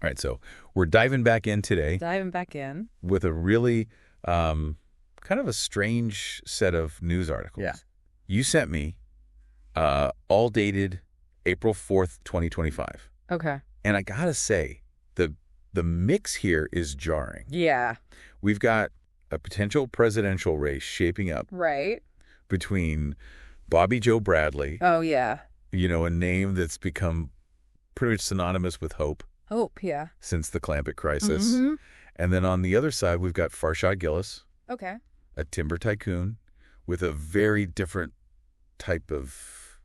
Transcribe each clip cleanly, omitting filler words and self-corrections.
All right, so we're diving back in today. Diving back in. With a really kind of a strange set of news articles. Yeah. You sent me all dated April 4th, 2025. Okay. And I got to say, the mix here is jarring. Yeah. We've got a potential presidential race shaping up. Right. Between Bobby Joe Bradley. Oh, yeah. You know, a name that's become pretty much synonymous with hope. Hope, yeah. Since the Clampett Crisis. Mm-hmm. And then on the other side, we've got Farshad Gillis. Okay. A timber tycoon with a very different type of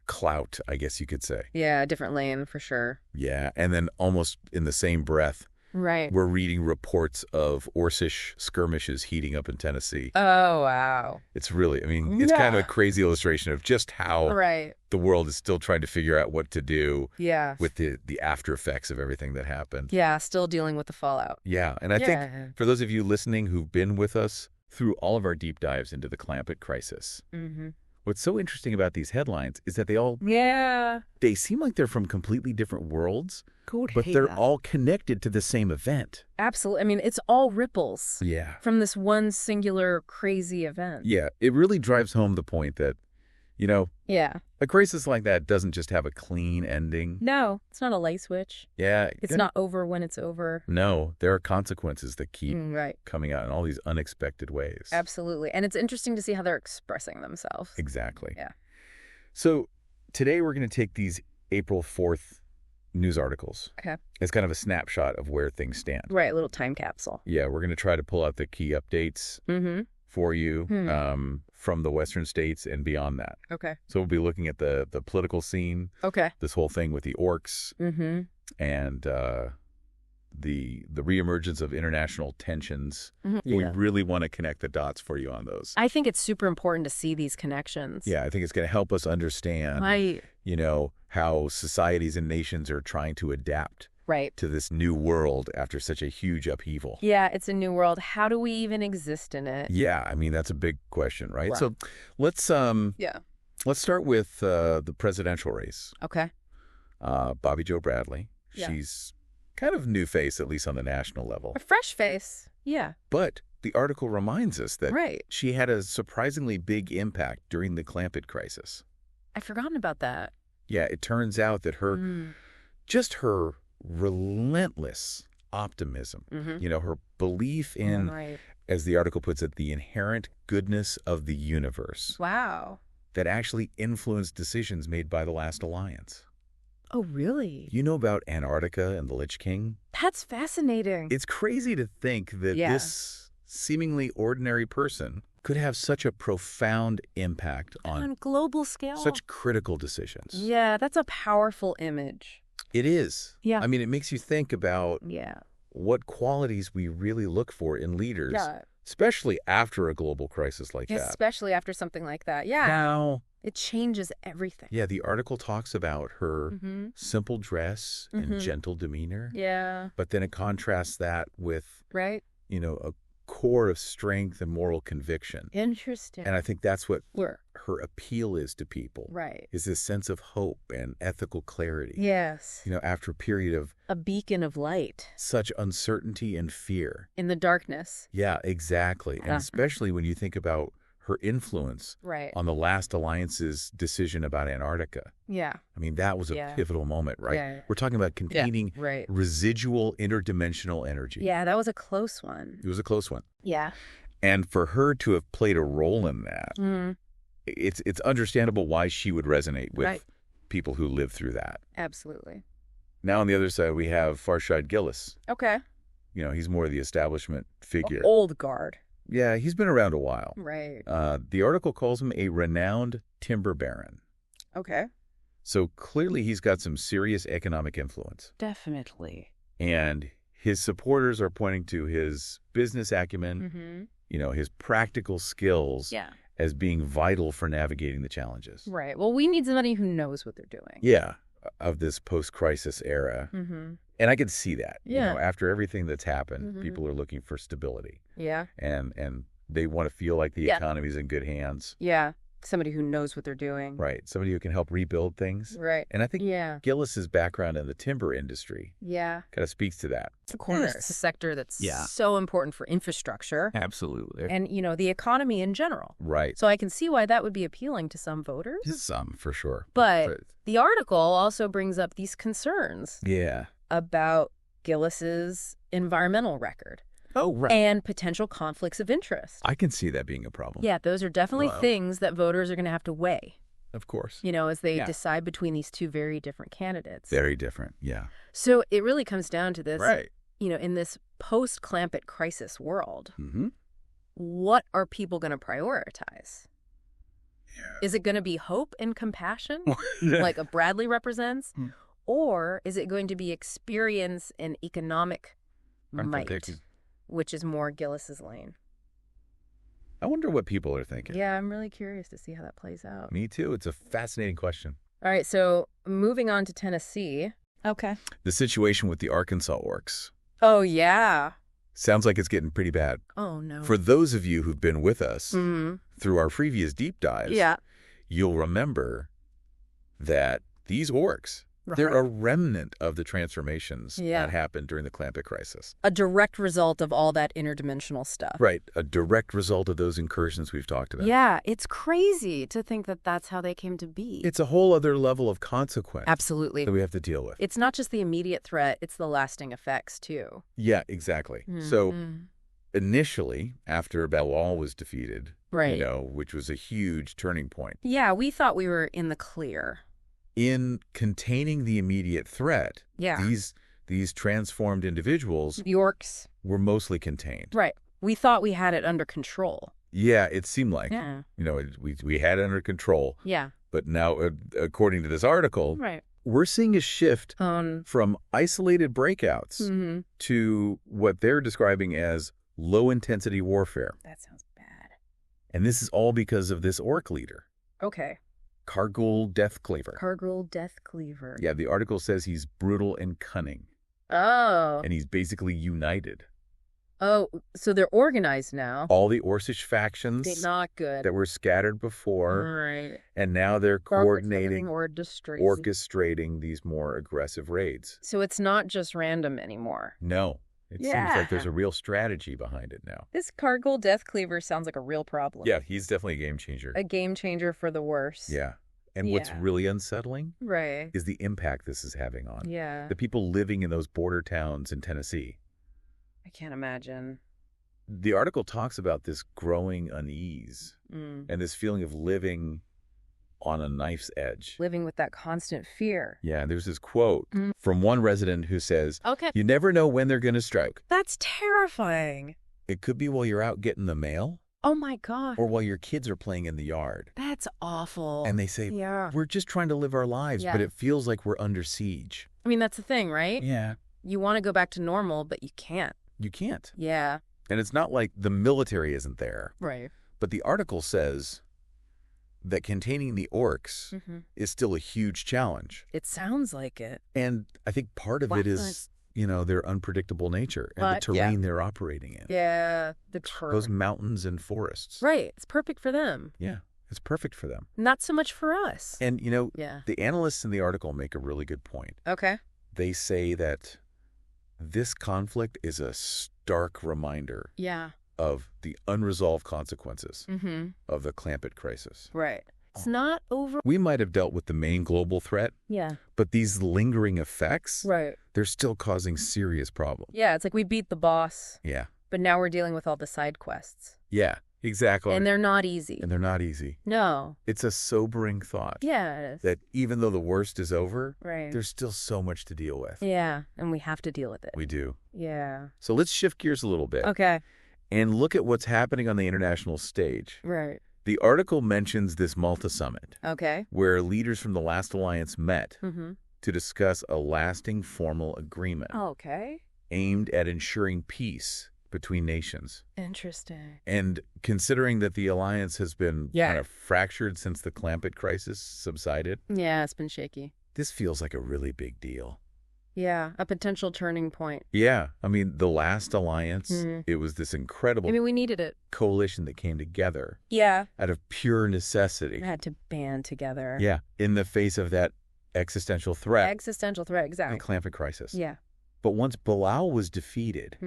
clout, I guess you could say. Yeah, a different lane for sure. Yeah, and then almost in the same breath, right, we're reading reports of Orsish skirmishes heating up in Tennessee. Oh, wow. It's really, I mean, it's kind of a crazy illustration of just how the world is still trying to figure out what to do with the after effects of everything that happened. Yeah, still dealing with the fallout. Yeah, and I think for those of you listening who've been with us through all of our deep dives into the Clampett Crisis, what's so interesting about these headlines is that they all they seem like they're from completely different worlds, but they're all connected to the same event. Absolutely. I mean, it's all ripples from this one singular crazy event. Yeah, it really drives home the point that, you know, a crisis like that doesn't just have a clean ending. No, it's not a light switch. Yeah. It's not over when it's over. No, there are consequences that keep coming out in all these unexpected ways. Absolutely. And it's interesting to see how they're expressing themselves. Exactly. Yeah. So today we're going to take these April 4th news articles. Okay. It's kind of a snapshot of where things stand. Right, a little time capsule. Yeah, we're going to try to pull out the key updates for you from the Western states and beyond that. Okay. So we'll be looking at the political scene. Okay. This whole thing with the orcs and the reemergence of international tensions. We really want to connect the dots for you on those. I think it's super important to see these connections. Yeah, I think it's going to help us understand, you know, how societies and nations are trying to adapt to this new world after such a huge upheaval. Yeah, it's a new world. How do we even exist in it? Yeah, I mean, that's a big question, right? So let's start with the presidential race. Okay. Bobby Joe Bradley. Yeah. She's kind of new face, at least on the national level. A fresh face. Yeah. But the article reminds us that she had a surprisingly big impact during the Clampett Crisis. I'd forgotten about that. Yeah, it turns out that just her relentless optimism, you know, her belief in, as the article puts it, the inherent goodness of the universe. Wow. That actually influenced decisions made by the last alliance. Oh, really? You know about Antarctica and the Lich King? That's fascinating. It's crazy to think that this seemingly ordinary person could have such a profound impact on global scale. Such critical decisions. Yeah, that's a powerful image. It is. Yeah. I mean, it makes you think about what qualities we really look for in leaders. Yeah. Especially after a global crisis like that. Especially after something like that. Yeah. Now, it changes everything. Yeah, the article talks about her simple dress and gentle demeanor. Yeah. But then it contrasts that with, you know, a core of strength and moral conviction. Interesting. And I think that's what her appeal is to people. Right. Is this sense of hope and ethical clarity. Yes. You know, after a period of a beacon of light. Such uncertainty and fear. In the darkness. Yeah, exactly. And especially when you think about her influence on the last alliance's decision about Antarctica. Yeah. I mean, that was a pivotal moment, right? Yeah. We're talking about containing residual interdimensional energy. Yeah, that was a close one. It was a close one. Yeah. And for her to have played a role in that, it's understandable why she would resonate with people who lived through that. Absolutely. Now on the other side, we have Farshad Gillis. Okay. You know, he's more the establishment figure. Old guard. Yeah, he's been around a while. Right. The article calls him a renowned timber baron. Okay. So clearly he's got some serious economic influence. Definitely. And his supporters are pointing to his business acumen, you know, his practical skills as being vital for navigating the challenges. Right. Well, we need somebody who knows what they're doing. Yeah, of this post-crisis era. And I can see that. Yeah. You know, after everything that's happened, people are looking for stability. Yeah. And they want to feel like the economy's in good hands. Yeah. Somebody who knows what they're doing. Right. Somebody who can help rebuild things. Right. And I think Gillis's background in the timber industry kind of speaks to that. Of course. It's a sector that's so important for infrastructure. Absolutely. And, the economy in general. Right. So I can see why that would be appealing to some voters. Some, for sure. But the article also brings up these concerns. Yeah. About Gillis's environmental record. Oh, right. And potential conflicts of interest. I can see that being a problem. Yeah, those are definitely things that voters are going to have to weigh. Of course. As they decide between these two very different candidates. Very different, yeah. So it really comes down to this, right. In this post-Clampett Crisis world, what are people going to prioritize? Yeah. Is it going to be hope and compassion, like a Bradley represents? Or is it going to be experience and economic might? Which is more Gillis's lane. I wonder what people are thinking. Yeah, I'm really curious to see how that plays out. Me too. It's a fascinating question. All right, so moving on to Tennessee. Okay. The situation with the Arkansas orcs. Oh, yeah. Sounds like it's getting pretty bad. Oh, no. For those of you who've been with us through our previous deep dives, you'll remember that these orcs, they're a remnant of the transformations that happened during the Clampett Crisis. A direct result of all that interdimensional stuff. Right. A direct result of those incursions we've talked about. Yeah. It's crazy to think that that's how they came to be. It's a whole other level of consequence. Absolutely. That we have to deal with. It's not just the immediate threat. It's the lasting effects, too. Yeah, exactly. So initially, after Belal was defeated, which was a huge turning point. Yeah, we thought we were in the clear. In containing the immediate threat, these transformed individuals, the orcs, were mostly contained. Right. We thought we had it under control. Yeah, it seemed like, we had it under control. Yeah. But now, according to this article, we're seeing a shift from isolated breakouts to what they're describing as low-intensity warfare. That sounds bad. And this is all because of this orc leader. Okay. Cargill Deathcleaver. Cargill Deathcleaver. Yeah, the article says he's brutal and cunning. Oh. And he's basically united. Oh, so they're organized now. All the Orcish factions. They're not good. That were scattered before. Right. And now they're coordinating, orchestrating these more aggressive raids. So it's not just random anymore. No. It seems like there's a real strategy behind it now. This Cargill Deathcleaver sounds like a real problem. Yeah, he's definitely a game changer. A game changer for the worse. Yeah. And what's really unsettling is the impact this is having on the people living in those border towns in Tennessee. I can't imagine. The article talks about this growing unease and this feeling of living on a knife's edge. Living with that constant fear. Yeah, there's this quote from one resident who says, you never know when they're going to strike. That's terrifying. It could be while you're out getting the mail. Oh, my God. Or while your kids are playing in the yard. That's awful. And they say, we're just trying to live our lives, but it feels like we're under siege. I mean, that's the thing, right? Yeah. You want to go back to normal, but you can't. You can't. Yeah. And it's not like the military isn't there. Right. But the article says that containing the orcs is still a huge challenge. It sounds like it. And I think part of it is, their unpredictable nature and the terrain they're operating in. Yeah, the terrain. Those mountains and forests. Right. It's perfect for them. Yeah, it's perfect for them. Not so much for us. And, the analysts in the article make a really good point. Okay. They say that this conflict is a stark reminder of the unresolved consequences of the Clampett Crisis. Right. It's not over. We might have dealt with the main global threat, but these lingering effects, they're still causing serious problems. Yeah, it's like we beat the boss. Yeah. But now we're dealing with all the side quests. Yeah, exactly. And they're not easy. No. It's a sobering thought. Yeah, it is. That even though the worst is over, right, there's still so much to deal with. Yeah, and we have to deal with it. We do. Yeah. So let's shift gears a little bit. Okay. And look at what's happening on the international stage. Right. The article mentions this Malta summit. Okay. Where leaders from the last alliance met to discuss a lasting formal agreement. Okay. Aimed at ensuring peace between nations. Interesting. And considering that the alliance has been kind of fractured since the Clampett Crisis subsided. Yeah, it's been shaky. This feels like a really big deal. Yeah, a potential turning point. Yeah. I mean, the last alliance, it was this incredible we needed it. Coalition that came together. Yeah. Out of pure necessity. We had to band together. Yeah. In the face of that existential threat. Existential threat, exactly. The Clampett Crisis. Yeah. But once Bilal was defeated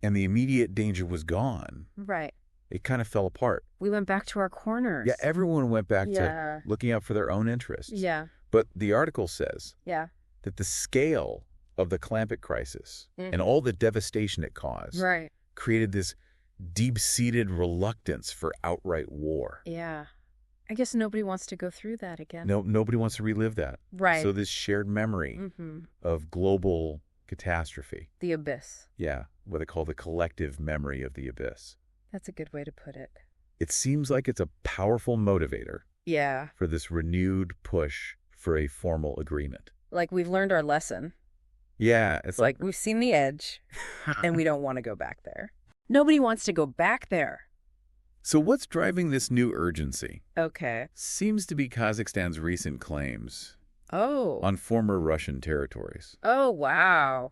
and the immediate danger was gone, right, it kind of fell apart. We went back to our corners. Yeah, everyone went back to looking out for their own interests. Yeah. But the article says that the scale of the Clampett Crisis and all the devastation it caused created this deep-seated reluctance for outright war. Yeah. I guess nobody wants to go through that again. No, nobody wants to relive that. Right. So this shared memory of global catastrophe. The abyss. Yeah, what they call the collective memory of the abyss. That's a good way to put it. It seems like it's a powerful motivator. Yeah. For this renewed push for a formal agreement. Like we've learned our lesson. Yeah. It's like we've seen the edge and we don't want to go back there. Nobody wants to go back there. So what's driving this new urgency? Okay. Seems to be Kazakhstan's recent claims. Oh. On former Russian territories. Oh, wow.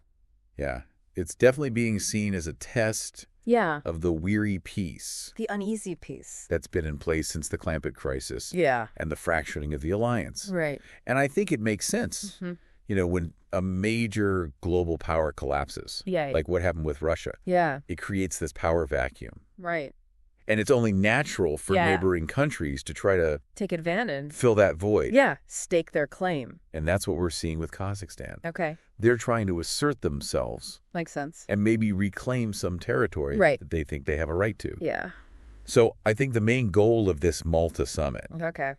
Yeah. It's definitely being seen as a test of the weary peace. The uneasy peace. That's been in place since the Clampett Crisis. Yeah. And the fracturing of the alliance. Right. And I think it makes sense. You know, when a major global power collapses, like what happened with Russia, it creates this power vacuum. Right. And it's only natural for neighboring countries to try to take advantage, fill that void. Yeah, stake their claim. And that's what we're seeing with Kazakhstan. Okay. They're trying to assert themselves. Makes sense. And maybe reclaim some territory that they think they have a right to. Yeah. So I think the main goal of this Malta summit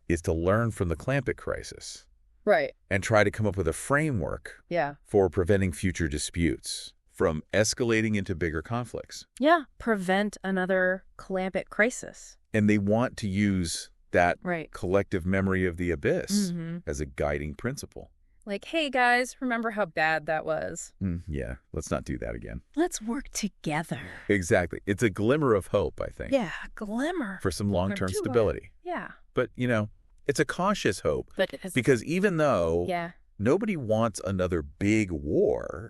is to learn from the Clampett Crisis. Right. And try to come up with a framework for preventing future disputes from escalating into bigger conflicts. Yeah, prevent another Clampett crisis. And they want to use that collective memory of the abyss as a guiding principle. Like, hey, guys, remember how bad that was? Yeah, let's not do that again. Let's work together. Exactly. It's a glimmer of hope, I think. Yeah, a glimmer. For some long-term stability. Yeah. But, you know, it's a cautious hope. Because even though nobody wants another big war,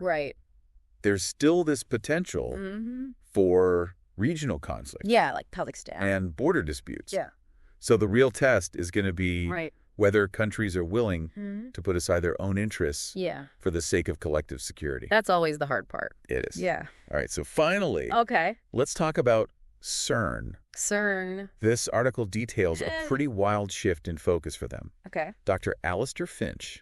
there's still this potential for regional conflict. Yeah, like Kazakhstan. And border disputes. Yeah. So the real test is going to be whether countries are willing to put aside their own interests for the sake of collective security. That's always the hard part. It is. Yeah. All right, so finally, let's talk about CERN. CERN. This article details a pretty wild shift in focus for them. Okay. Dr. Alistair Finch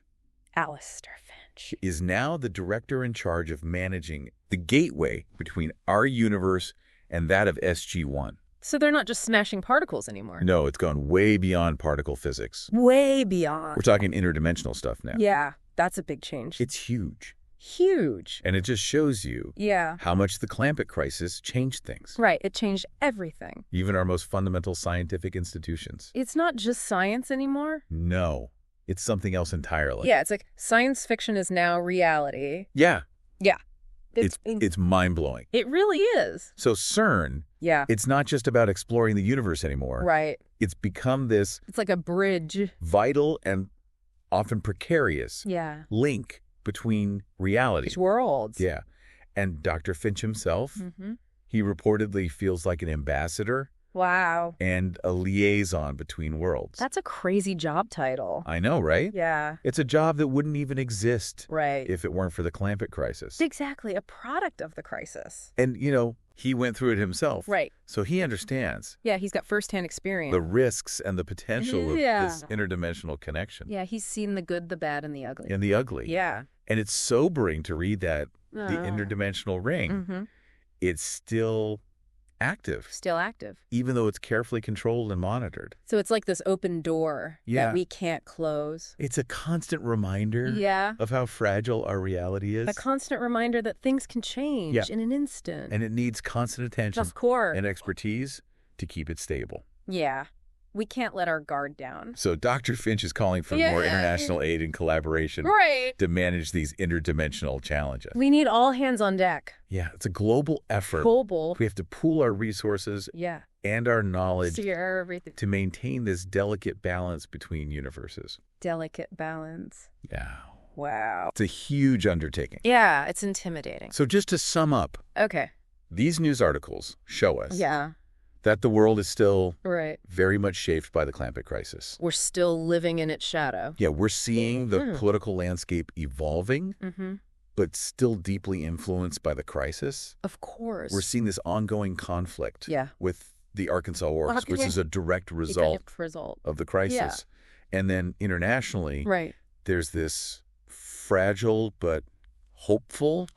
is now the director in charge of managing the gateway between our universe and that of SG-1. So they're not just smashing particles anymore. No, it's gone way beyond particle physics. Way beyond. We're talking interdimensional stuff now. Yeah, that's a big change. It's huge. Huge. And it just shows you how much the Clampett Crisis changed things. Right, it changed everything. Even our most fundamental scientific institutions. It's not just science anymore. No, it's something else entirely. Yeah, it's like science fiction is now reality. Yeah. Yeah. It's mind-blowing. It really is. So CERN, it's not just about exploring the universe anymore. Right. It's become this... It's like a bridge. Vital and often precarious link between realities. Worlds. Yeah. And Dr. Finch himself, he reportedly feels like an ambassador. Wow. And a liaison between worlds. That's a crazy job title. I know, right? Yeah. It's a job that wouldn't even exist right. if it weren't for the Clampett Crisis. Exactly. A product of the crisis. And, you know, he went through it himself. Right. So he understands. Yeah, he's got firsthand experience. The risks and the potential of this interdimensional connection. Yeah, he's seen the good, the bad, and the ugly. And the ugly. Yeah. And it's sobering to read that the interdimensional ring, it's still active. Still active. Even though it's carefully controlled and monitored. So it's like this open door that we can't close. It's a constant reminder of how fragile our reality is. A constant reminder that things can change in an instant. And it needs constant attention of course. And expertise to keep it stable. Yeah. We can't let our guard down. So Dr. Finch is calling for more international aid and collaboration to manage these interdimensional challenges. We need all hands on deck. Yeah, it's a global effort. Global. We have to pool our resources and our knowledge to maintain this delicate balance between universes. Delicate balance. Yeah. Wow. It's a huge undertaking. Yeah, it's intimidating. So just to sum up, okay, these news articles show us yeah, that the world is still right. very much shaped by the Clampett Crisis. We're still living in its shadow. Yeah, we're seeing the political landscape evolving, but still deeply influenced by the crisis. Of course. We're seeing this ongoing conflict with the Arkansas Orcs, which is a direct result of the crisis. Yeah. And then internationally, there's this fragile but hopeful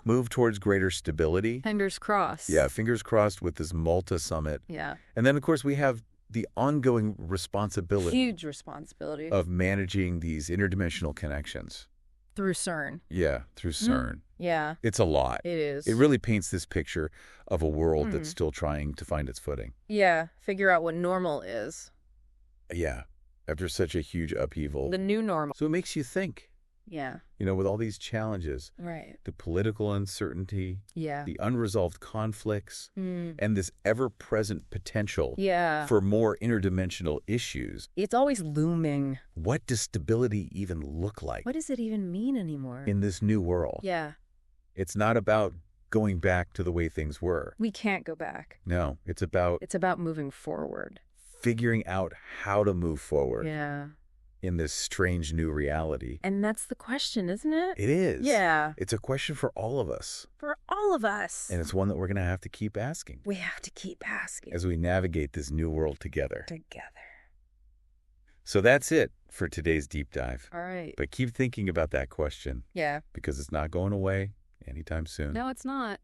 move towards greater stability. Fingers crossed. Yeah, fingers crossed with this Malta summit. Yeah. And then, of course, we have the ongoing responsibility. Huge responsibility. Of managing these interdimensional connections. Through CERN. Yeah, through CERN. Yeah. It's a lot. It is. It really paints this picture of a world that's still trying to find its footing. Yeah, figure out what normal is. Yeah, after such a huge upheaval. The new normal. So it makes you think. Yeah. You know, with all these challenges. Right. The political uncertainty. Yeah. The unresolved conflicts. And this ever-present potential for more interdimensional issues. It's always looming. What does stability even look like? What does it even mean anymore? In this new world. Yeah. It's not about going back to the way things were. We can't go back. No, it's about moving forward. Figuring out how to move forward. Yeah. In this strange new reality. And that's the question, isn't it? It is. Yeah. It's a question for all of us. For all of us. And it's one that we're going to have to keep asking. We have to keep asking. As we navigate this new world together. So that's it for today's deep dive. All right. But keep thinking about that question. Yeah. Because it's not going away anytime soon. No, it's not.